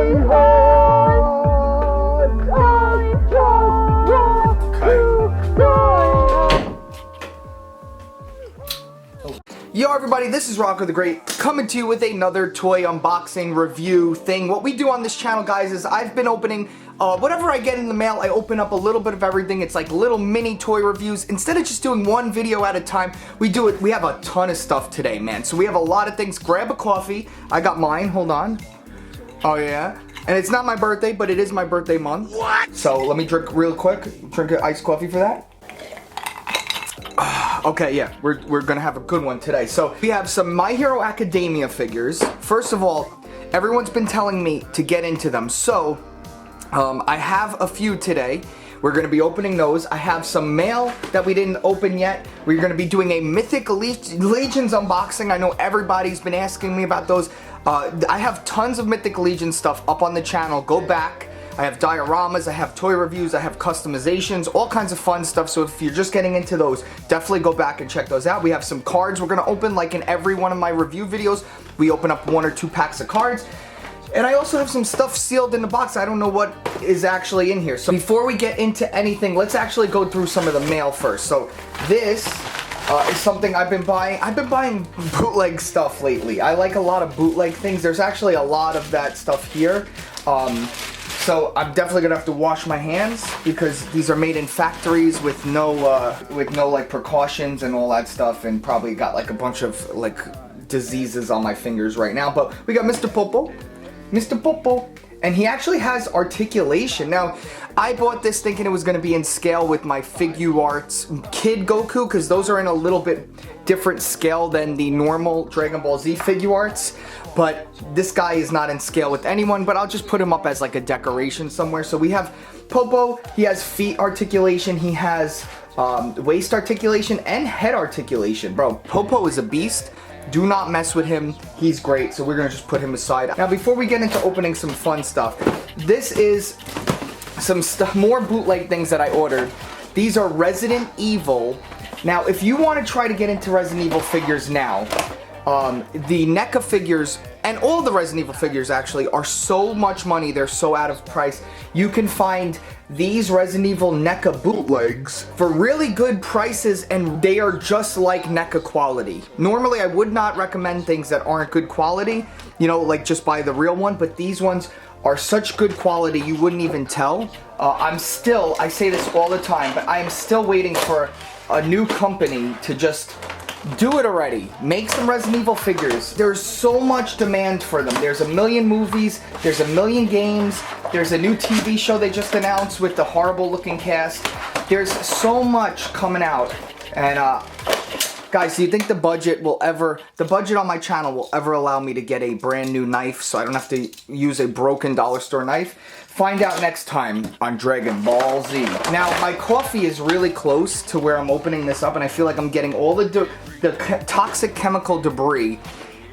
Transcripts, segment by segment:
Yo everybody, this is Rocco the Great coming to you with another toy unboxing review thing. What we do on this channel, guys, is I've been opening whatever I get in the mail. I open up a little bit of everything. It's like little mini toy reviews. Instead of just doing one video at a time, we have a ton of stuff today, man. So we have a lot of things. Grab a coffee. I got mine. Hold on. Oh yeah. And it's not my birthday, but it is my birthday month. What? So let me drink real quick. Drink an iced coffee for that. Okay, yeah, we're gonna have a good one today. So we have some My Hero Academia figures. First of all, everyone's been telling me to get into them. So I have a few today. We're gonna be opening those. I have some mail that we didn't open yet. We're gonna be doing a Mythic Legions unboxing. I know everybody's been asking me about those. I have tons of Mythic Legions stuff up on the channel. Go back. I have dioramas, I have toy reviews, I have customizations, all kinds of fun stuff. So if you're just getting into those, definitely go back and check those out. We have some cards we're gonna open, like in every one of my review videos. We open up 1 or 2 packs of cards. And I also have some stuff sealed in the box. I don't know what is actually in here. So before we get into anything, let's actually go through some of the mail first. So this is something I've been buying. I've been buying bootleg stuff lately. I like a lot of bootleg things. There's actually a lot of that stuff here. So I'm definitely gonna have to wash my hands because these are made in factories with no like precautions and all that stuff, and probably got like a bunch of like diseases on my fingers right now. But we got Mr. Popo, and he actually has articulation. Now, I bought this thinking it was gonna be in scale with my Figuarts Kid Goku, because those are in a little bit different scale than the normal Dragon Ball Z Figuarts. But this guy is not in scale with anyone, but I'll just put him up as like a decoration somewhere. So we have Popo, he has feet articulation, he has waist articulation, and head articulation. Bro, Popo is a beast. Do not mess with him, he's great. So we're gonna just put him aside. Now before we get into opening some fun stuff, this is some more bootleg things that I ordered. These are Resident Evil. Now if you wanna try to get into Resident Evil figures now, the Neca figures, and all the Resident Evil figures actually, are so much money, they're so out of price. You can find these Resident Evil Neca bootlegs for really good prices, and they are just like Neca quality. Normally I would not recommend things that aren't good quality, you know, like just buy the real one, but these ones are such good quality you wouldn't even tell. I say this all the time, but I am still waiting for a new company to just do it already. Make some Resident Evil figures. There's so much demand for them. There's a million movies, there's a million games, there's a new TV show they just announced with the horrible looking cast. There's so much coming out. And guys, do you think the budget on my channel will ever allow me to get a brand new knife so I don't have to use a broken dollar store knife? Find out next time on Dragon Ball Z. Now, my coffee is really close to where I'm opening this up, and I feel like I'm getting all the toxic chemical debris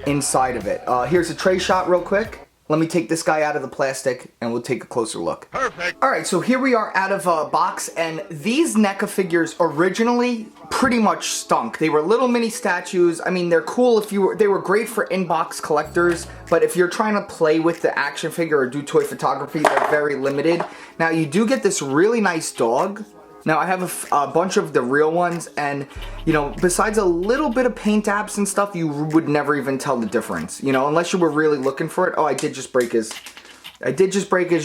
inside of it. Here's a tray shot real quick. Let me take this guy out of the plastic and we'll take a closer look. Perfect. Alright, so here we are out of a box, and these Neca figures originally pretty much stunk. They were little mini statues. I mean, they're cool they were great for inbox collectors, but if you're trying to play with the action figure or do toy photography, they're very limited. Now, you do get this really nice dog. Now, I have a bunch of the real ones, and, you know, besides a little bit of paint apps and stuff, you would never even tell the difference, you know, unless you were really looking for it. Oh, I did just break his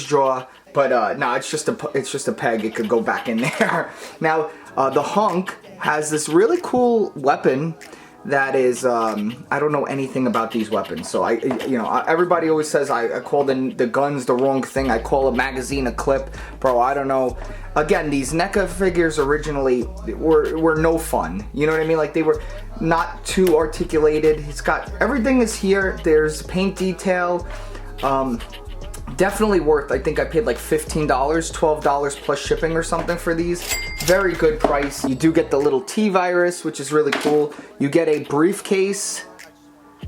jaw, but no, it's just a peg. It could go back in there. Now, the Hunk has this really cool weapon that is, I don't know anything about these weapons, so everybody always says I call the guns the wrong thing. I call a magazine a clip. Bro, I don't know. Again, these Neca figures originally were no fun. You know what I mean? Like, they were not too articulated. Everything is here. There's paint detail. Definitely worth, I think I paid like $15, $12 plus shipping or something for these. Very good price. You do get the little T-virus, which is really cool. You get a briefcase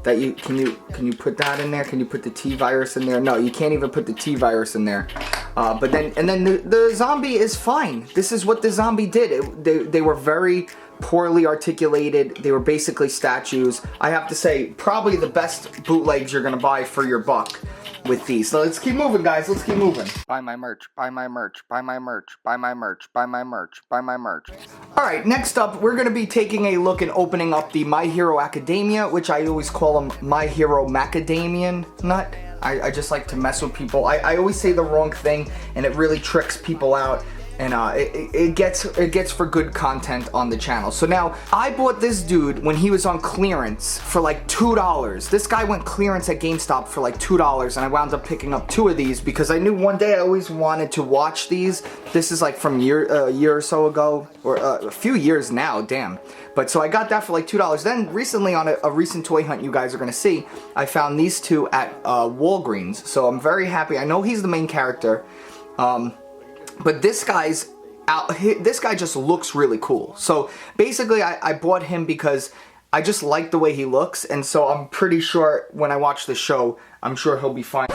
that can you put that in there? Can you put the T-virus in there? No, you can't even put the T-virus in there. But then the zombie is fine. This is what the zombie did. They were very poorly articulated. They were basically statues. I have to say, probably the best bootlegs you're gonna buy for your buck. with these. So let's keep moving, guys. Let's keep moving. Buy my merch, buy my merch, buy my merch, buy my merch, buy my merch, buy my merch. Alright, next up, we're going to be taking a look and opening up the My Hero Academia, which I always call them My Hero Macadamian Nut. I just like to mess with people. I always say the wrong thing, and it really tricks people out. And it gets for good content on the channel. So now, I bought this dude when he was on clearance for like $2. This guy went clearance at GameStop for like $2, and I wound up picking up 2 of these because I knew one day I always wanted to watch these. This is like from a year or so ago, or a few years now, damn. But so I got that for like $2. Then recently on a recent toy hunt you guys are gonna see, I found these 2 at Walgreens. So I'm very happy. I know he's the main character. But this guy just looks really cool. So basically I bought him because I just like the way he looks, and so I'm pretty sure when I watch the show, I'm sure he'll be fine.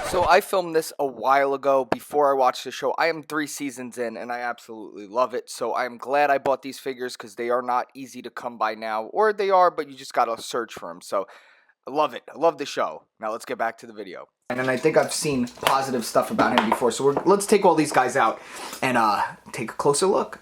So I filmed this a while ago before I watched the show. I am 3 seasons in and I absolutely love it. So I am glad I bought these figures because they are not easy to come by now. Or they are, but you just gotta search for them. So I love it. I love the show. Now let's get back to the video. And I think I've seen positive stuff about him before, so let's take all these guys out and take a closer look.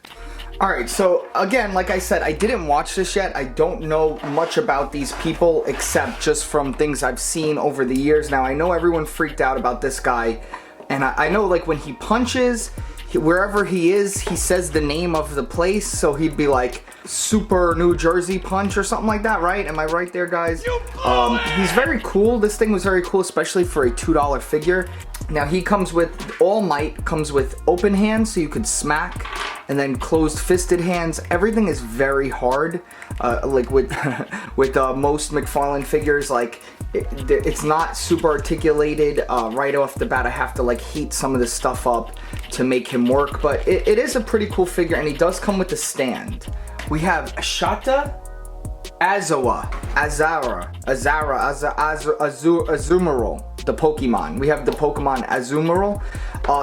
Alright, so again, like I said, I didn't watch this yet. I don't know much about these people except just from things I've seen over the years. Now, I know everyone freaked out about this guy, and I know like when he punches, wherever he is, he says the name of the place, so he'd be like Super New Jersey Punch or something like that, right? Am I right there, guys? He's very cool. This thing was very cool, especially for a $2 figure. Now he comes with All Might, comes with open hands so you could smack, and then closed fisted hands. Everything is very hard, like with most McFarlane figures. Like it's not super articulated right off the bat. I have to like heat some of this stuff up to make him work, but it is a pretty cool figure, and he does come with a stand. We have Shota, aizawa, Azumarill, the Pokemon. We have the Pokemon Azumarill.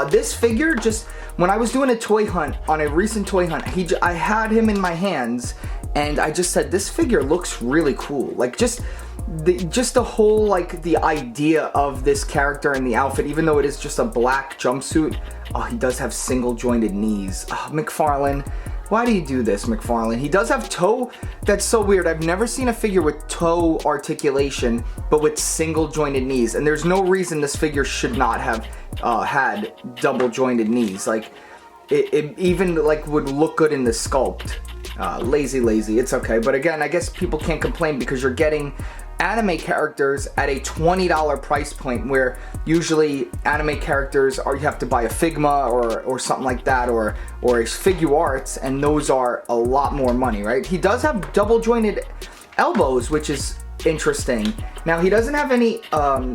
This figure, just when I was doing a toy hunt, on a recent toy hunt, I had him in my hands, and I just said, this figure looks really cool. Like just the whole, like the idea of this character and the outfit, even though it is just a black jumpsuit. Oh, he does have single jointed knees. Oh, McFarlane. Why do you do this, McFarlane? He does have toe. That's so weird. I've never seen a figure with toe articulation, but with single jointed knees. And there's no reason this figure should not have had double jointed knees. Like, it even like would look good in the sculpt. Lazy. It's okay. But again, I guess people can't complain because you're getting anime characters at a $20 price point, where usually anime characters you have to buy a Figma or something like that, or a Figuarts, and those are a lot more money, right? He does have double jointed elbows, which is interesting. Now he doesn't have any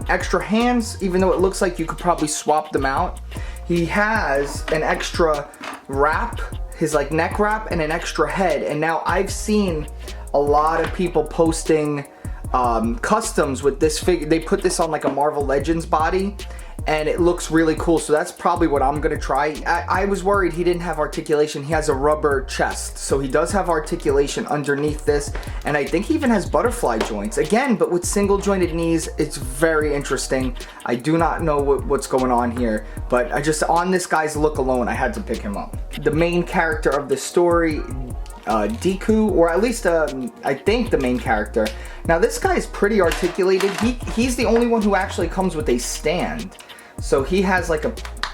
extra hands, even though it looks like you could probably swap them out. He has an extra wrap, his like neck wrap, and an extra head. And now I've seen a lot of people posting customs with this figure. They put this on like a Marvel Legends body, and it looks really cool. So that's probably what I'm gonna try. I was worried he didn't have articulation. He has a rubber chest, so he does have articulation underneath this, and I think he even has butterfly joints again, but with single jointed knees. It's very interesting. I do not know what's going on here, but I just, on this guy's look alone, I had to pick him up. The main character of the story, Deku, or at least I think the main character. Now this guy is pretty articulated. He's the only one who actually comes with a stand. So he has like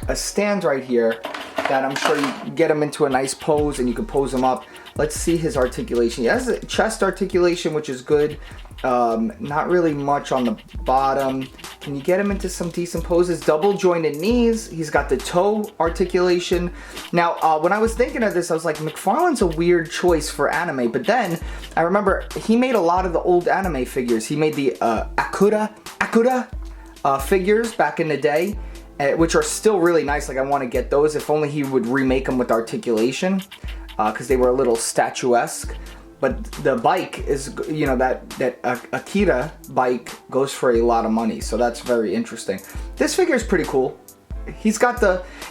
a stand right here that I'm sure you get him into a nice pose and you can pose him up. Let's see his articulation. He has a chest articulation, which is good. Not really much on the bottom. Can you get him into some decent poses? Double jointed knees. He's got the toe articulation. Now, when I was thinking of this, I was like, McFarlane's a weird choice for anime. But then I remember he made a lot of the old anime figures. He made the Akura figures back in the day, which are still really nice. Like, I want to get those. If only he would remake them with articulation, because they were a little statuesque. But the bike is, you know, that Akira bike goes for a lot of money, so that's very interesting. This figure is pretty cool. He's got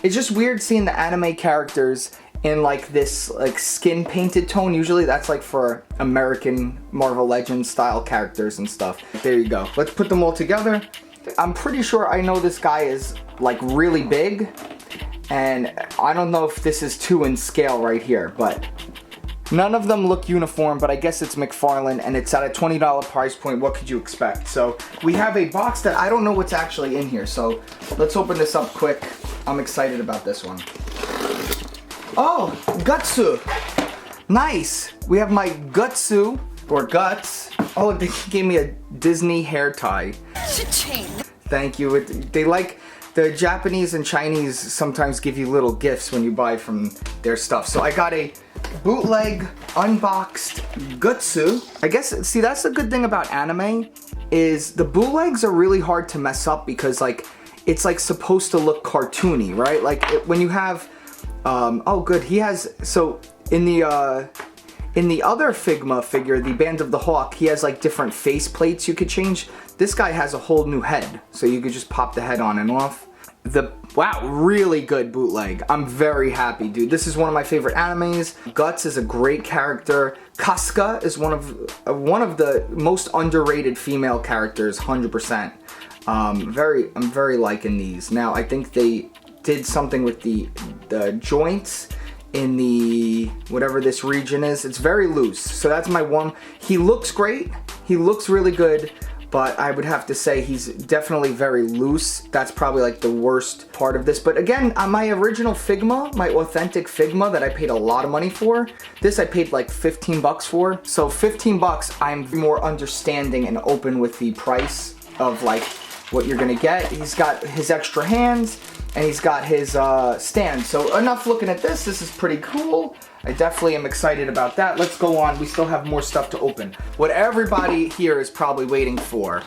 it's just weird seeing the anime characters in like this like skin painted tone. Usually that's like for American Marvel Legends style characters and stuff. There you go. Let's put them all together. I'm pretty sure I know this guy is like really big, and I don't know if this is 2 in scale right here, but none of them look uniform, but I guess it's McFarlane and it's at a $20 price point. What could you expect? So we have a box that I don't know what's actually in here, so let's open this up quick. I'm excited about this one. Oh, Gutsu. Nice. We have my Gutsu, or Guts. Oh, they gave me a Disney hair tie. Thank you. They like, the Japanese and Chinese sometimes give you little gifts when you buy from their stuff. So I got a bootleg unboxed Gutsu. I guess, see, that's the good thing about anime, is the bootlegs are really hard to mess up because like, it's like supposed to look cartoony, right? Like when you have, oh good, he has, so in the other Figma figure, the Band of the Hawk, he has like different face plates you could change. This guy has a whole new head, so you could just pop the head on and off. Wow, really good bootleg. I'm very happy, dude. This is one of my favorite animes. Guts is a great character. Casca is one of the most underrated female characters, 100%. I'm very liking these. Now, I think they did something with the joints in the, whatever this region is. It's very loose, so that's my one. He looks great. He looks really good. But I would have to say he's definitely very loose. That's probably like the worst part of this. But again, on my original Figma, my authentic Figma that I paid a lot of money for, this I paid like 15 bucks for. So 15 bucks, I'm more understanding and open with the price of like what you're gonna get. He's got his extra hands and he's got his stand. So enough looking at this. This is pretty cool. I definitely am excited about that. Let's go on. We still have more stuff to open. What everybody here is probably waiting for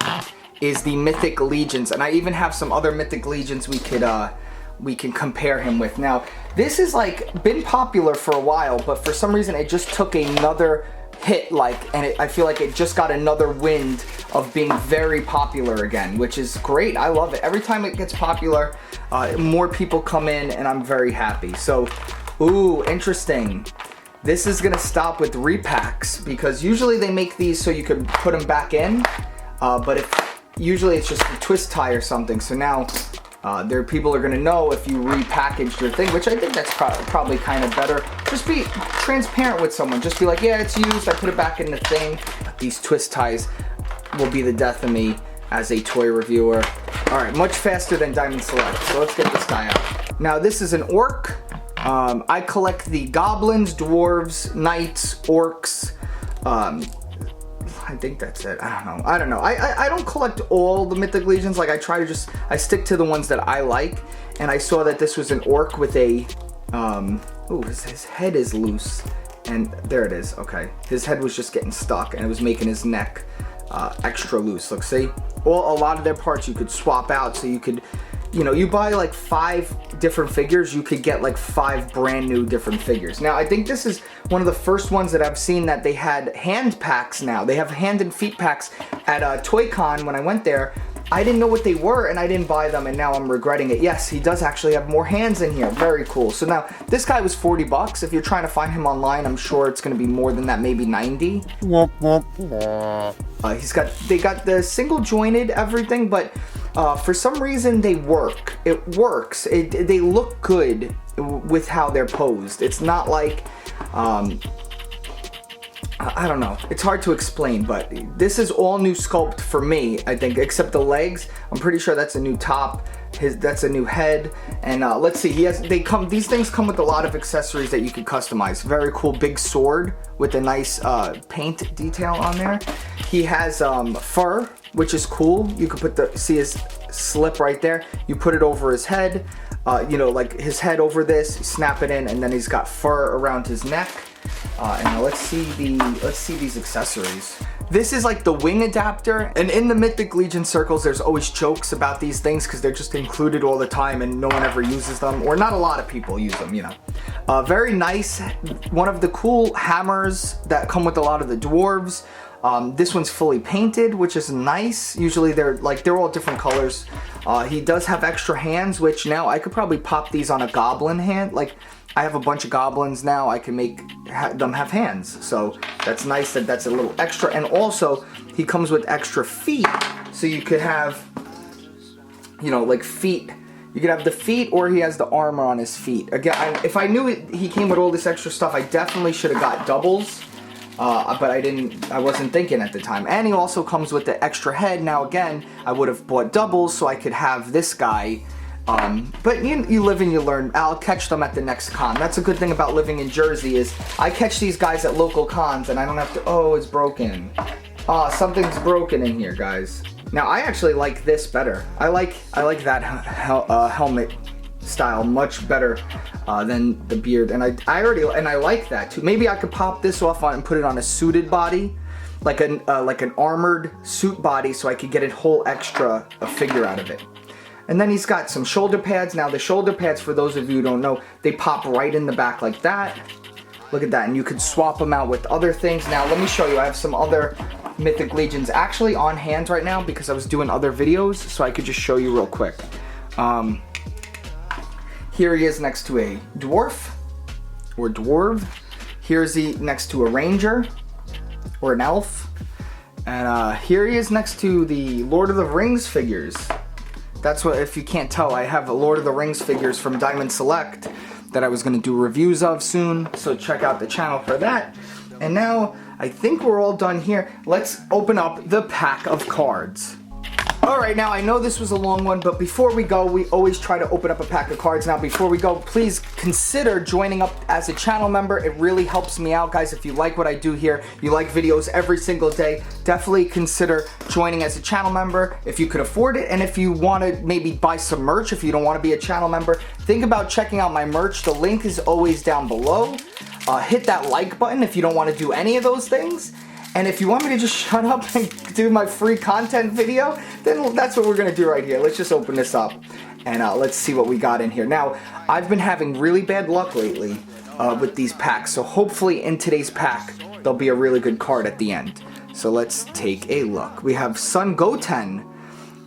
is the Mythic Legions, and I even have some other Mythic Legions we can compare him with. Now, this has like been popular for a while, but for some reason it just took another hit, I feel like it just got another wind of being very popular again, which is great. I love it. Every time it gets popular, more people come in, and I'm very happy. So, ooh, interesting. This is gonna stop with repacks because usually they make these so you can put them back in, but usually it's just a twist tie or something. So now people are gonna know if you repackaged your thing, which I think that's probably kind of better. Just be transparent with someone. Just be like, yeah, it's used. I put it back in the thing. But these twist ties will be the death of me as a toy reviewer. All right, much faster than Diamond Select. So let's get this guy out. Now this is an orc. I collect the goblins, dwarves, knights, orcs. I think that's it. I don't know. I don't collect all the Mythic Legions. Like I stick to the ones that I like. And I saw that this was an orc with a, ooh, his head is loose. And there it is, okay. His head was just getting stuck and it was making his neck extra loose. Look, see? A lot of their parts you could swap out, so you could, you know, you buy like 5 different figures, you could get like 5 brand new different figures. Now, I think this is one of the first ones that I've seen that they had hand packs now. They have hand and feet packs at Toy Con when I went there. I didn't know what they were and I didn't buy them, and now I'm regretting it. Yes, he does actually have more hands in here. Very cool. So now, this guy was 40 bucks. If you're trying to find him online, I'm sure it's gonna be more than that, maybe 90. They got the single jointed everything, but for some reason they work. It works. They look good with how they're posed. It's not like, I don't know. It's hard to explain, but this is all new sculpt for me, I think, except the legs. I'm pretty sure that's a new top. That's a new head. And let's see, these things come with a lot of accessories that you can customize. Very cool big sword with a nice paint detail on there. He has fur, which is cool. You can see his slip right there. You put it over his head, you know, like his head over this, snap it in, and then he's got fur around his neck. And now let's see these accessories. This is like the wing adapter, and in the Mythic Legion circles there's always jokes about these things because they're just included all the time and no one ever uses them, or not a lot of people use them, you know. Very nice. One of the cool hammers that come with a lot of the dwarves. This one's fully painted, which is nice. Usually they're all different colors. He does have extra hands, which now I could probably pop these on a goblin hand. Like, I have a bunch of goblins now, I can make them have hands. So that's nice that that's a little extra. And also, he comes with extra feet, so you could have you know, like feet. You could have the feet, or he has the armor on his feet. Again, if I knew he came with all this extra stuff, I definitely should have got doubles. But I wasn't thinking at the time. And he also comes with the extra head. Now again, I would have bought doubles so I could have this guy. But you live and you learn. I'll catch them at the next con. That's a good thing about living in Jersey is I catch these guys at local cons and I don't have to, oh, it's broken. Something's broken in here, guys. Now I actually like this better. I like that helmet style much better than the beard, and I like that too. Maybe I could pop this off on and put it on a suited body, like an armored suit body, so I could get a whole extra figure out of it. And then he's got some shoulder pads. Now the shoulder pads, for those of you who don't know, they pop right in the back like that. Look at that, and you could swap them out with other things. Now let me show you. I have some other Mythic Legions actually on hand right now because I was doing other videos, so I could just show you real quick. Here he is next to a dwarf, or dwarf. Here's he next to a ranger, or an elf. And here he is next to the Lord of the Rings figures. That's what, if you can't tell, I have a Lord of the Rings figures from Diamond Select that I was going to do reviews of soon, so check out the channel for that. And now, I think we're all done here. Let's open up the pack of cards. Alright, now I know this was a long one, but before we go, we always try to open up a pack of cards. Now before we go, please consider joining up as a channel member. It really helps me out, guys. If you like what I do here, you like videos every single day, definitely consider joining as a channel member if you could afford it. And if you want to maybe buy some merch, if you don't want to be a channel member, think about checking out my merch. The link is always down below. Hit that like button if you don't want to do any of those things. And if you want me to just shut up and do my free content video, then that's what we're going to do right here. Let's just open this up and let's see what we got in here. Now, I've been having really bad luck lately with these packs, so hopefully in today's pack, there'll be a really good card at the end. So let's take a look. We have Son Goten.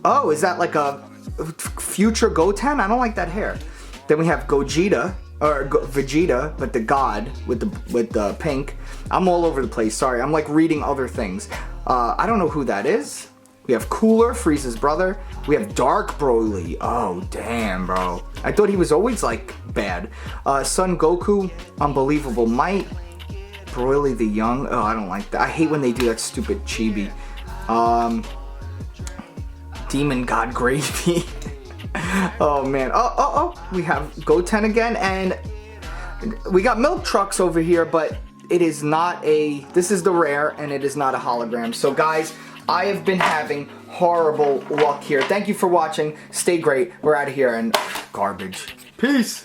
Oh, is that like a future Goten? I don't like that hair. Then we have Gogeta. Or Vegeta, but the god with the pink. I'm all over the place, sorry. I'm like reading other things. I don't know who that is. We have Cooler, Frieza's brother. We have Dark Broly. Oh, damn, bro. I thought he was always, like, bad. Son Goku, Unbelievable Might. Broly the Young. Oh, I don't like that. I hate when they do that stupid chibi. Demon God Gravy. Oh man, we have Goten again, and we got milk trucks over here, but it is not this is the rare, and it is not a hologram. So guys, I have been having horrible luck here. Thank you for watching, stay great, we're out of here, and garbage. Peace!